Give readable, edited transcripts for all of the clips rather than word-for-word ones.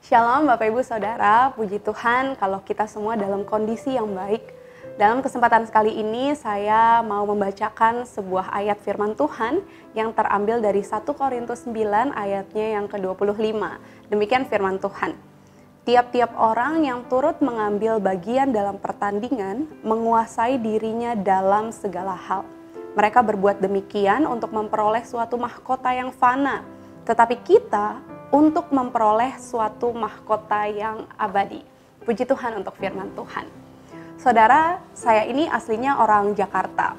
Shalom Bapak Ibu Saudara, puji Tuhan kalau kita semua dalam kondisi yang baik. Dalam kesempatan kali ini saya mau membacakan sebuah ayat firman Tuhan yang terambil dari 1 Korintus 9 ayatnya yang ke-25. Demikian firman Tuhan. Tiap-tiap orang yang turut mengambil bagian dalam pertandingan menguasai dirinya dalam segala hal. Mereka berbuat demikian untuk memperoleh suatu mahkota yang fana, tetapi kita untuk memperoleh suatu mahkota yang abadi. Puji Tuhan untuk firman Tuhan. Saudara, saya ini aslinya orang Jakarta.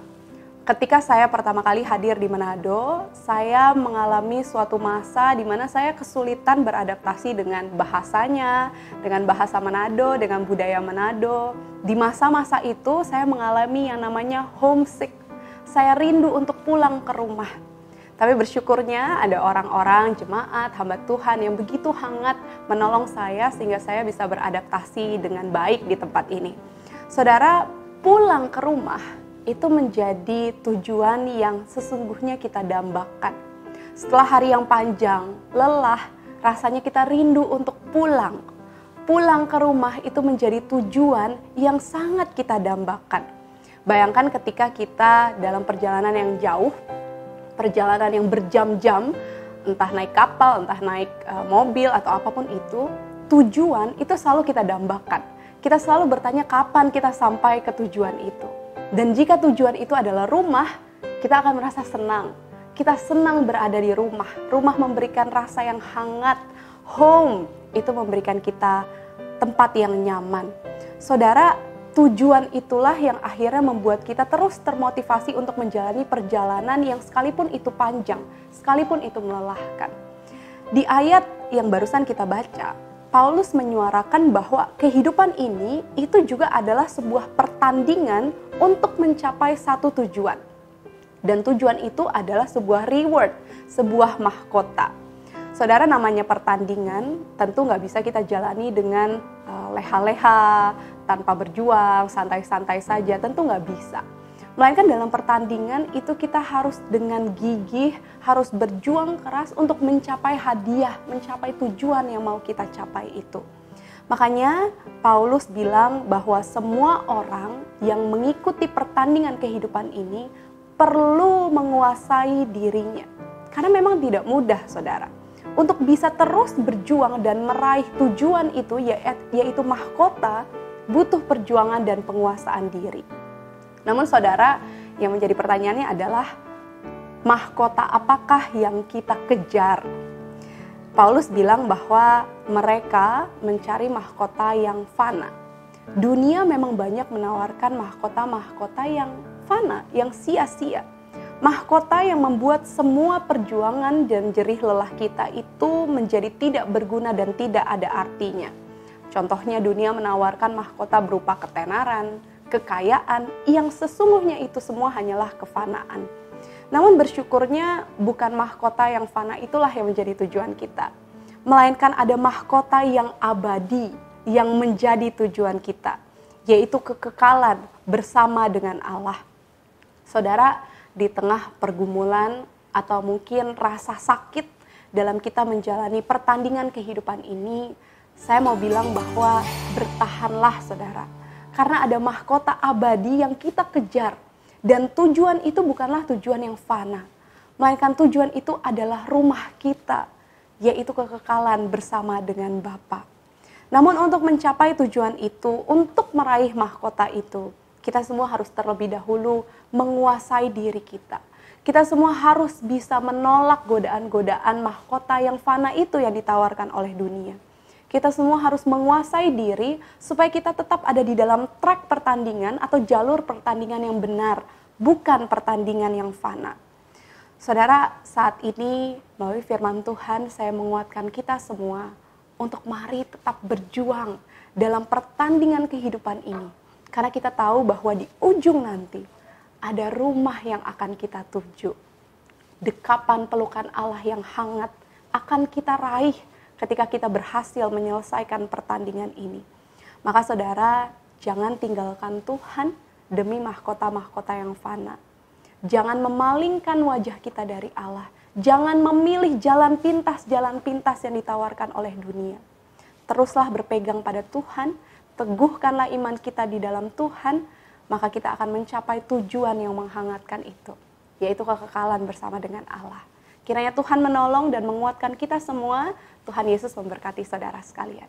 Ketika saya pertama kali hadir di Manado, saya mengalami suatu masa di mana saya kesulitan beradaptasi dengan bahasanya, dengan bahasa Manado, dengan budaya Manado. Di masa-masa itu saya mengalami yang namanya homesick. Saya rindu untuk pulang ke rumah. Tapi bersyukurnya ada orang-orang, jemaat, hamba Tuhan yang begitu hangat menolong saya sehingga saya bisa beradaptasi dengan baik di tempat ini. Saudara, pulang ke rumah itu menjadi tujuan yang sesungguhnya kita dambakan. Setelah hari yang panjang, lelah, rasanya kita rindu untuk pulang. Pulang ke rumah itu menjadi tujuan yang sangat kita dambakan. Bayangkan ketika kita dalam perjalanan yang jauh, perjalanan yang berjam-jam, entah naik kapal, entah naik mobil atau apapun itu, tujuan itu selalu kita dambakan. Kita selalu bertanya kapan kita sampai ke tujuan itu. Dan jika tujuan itu adalah rumah, kita akan merasa senang. Kita senang berada di rumah. Rumah memberikan rasa yang hangat. Home itu memberikan kita tempat yang nyaman. Saudara, tujuan itulah yang akhirnya membuat kita terus termotivasi untuk menjalani perjalanan yang sekalipun itu panjang, sekalipun itu melelahkan. Di ayat yang barusan kita baca, Paulus menyuarakan bahwa kehidupan ini itu juga adalah sebuah pertandingan untuk mencapai satu tujuan. Dan tujuan itu adalah sebuah reward, sebuah mahkota. Saudara, namanya pertandingan tentu nggak bisa kita jalani dengan leha-leha, tanpa berjuang, santai-santai saja, tentu nggak bisa. Melainkan dalam pertandingan itu kita harus dengan gigih, harus berjuang keras untuk mencapai hadiah, mencapai tujuan yang mau kita capai itu. Makanya Paulus bilang bahwa semua orang yang mengikuti pertandingan kehidupan ini perlu menguasai dirinya. Karena memang tidak mudah, saudara. Untuk bisa terus berjuang dan meraih tujuan itu, yaitu mahkota, butuh perjuangan dan penguasaan diri. Namun saudara, yang menjadi pertanyaannya adalah mahkota apakah yang kita kejar? Paulus bilang bahwa mereka mencari mahkota yang fana. Dunia memang banyak menawarkan mahkota-mahkota yang fana, yang sia-sia. Mahkota yang membuat semua perjuangan dan jerih lelah kita itu menjadi tidak berguna dan tidak ada artinya. Contohnya dunia menawarkan mahkota berupa ketenaran, kekayaan, yang sesungguhnya itu semua hanyalah kefanaan. Namun bersyukurnya bukan mahkota yang fana itulah yang menjadi tujuan kita. Melainkan ada mahkota yang abadi, yang menjadi tujuan kita, yaitu kekekalan bersama dengan Allah. Saudara, di tengah pergumulan atau mungkin rasa sakit dalam kita menjalani pertandingan kehidupan ini, saya mau bilang bahwa bertahanlah saudara. Karena ada mahkota abadi yang kita kejar. Dan tujuan itu bukanlah tujuan yang fana. Melainkan tujuan itu adalah rumah kita. Yaitu kekekalan bersama dengan Bapa. Namun untuk mencapai tujuan itu, untuk meraih mahkota itu, kita semua harus terlebih dahulu menguasai diri kita. Kita semua harus bisa menolak godaan-godaan mahkota yang fana itu yang ditawarkan oleh dunia. Kita semua harus menguasai diri supaya kita tetap ada di dalam track pertandingan atau jalur pertandingan yang benar, bukan pertandingan yang fana. Saudara, saat ini melalui firman Tuhan saya menguatkan kita semua untuk mari tetap berjuang dalam pertandingan kehidupan ini. Karena kita tahu bahwa di ujung nanti ada rumah yang akan kita tuju. Dekapan pelukan Allah yang hangat akan kita raih ketika kita berhasil menyelesaikan pertandingan ini. Maka saudara, jangan tinggalkan Tuhan demi mahkota-mahkota yang fana. Jangan memalingkan wajah kita dari Allah. Jangan memilih jalan pintas yang ditawarkan oleh dunia. teruslah berpegang pada Tuhan, teguhkanlah iman kita di dalam Tuhan, maka kita akan mencapai tujuan yang menghangatkan itu, yaitu kekekalan bersama dengan Allah. Kiranya Tuhan menolong dan menguatkan kita semua. Tuhan Yesus memberkati saudara sekalian.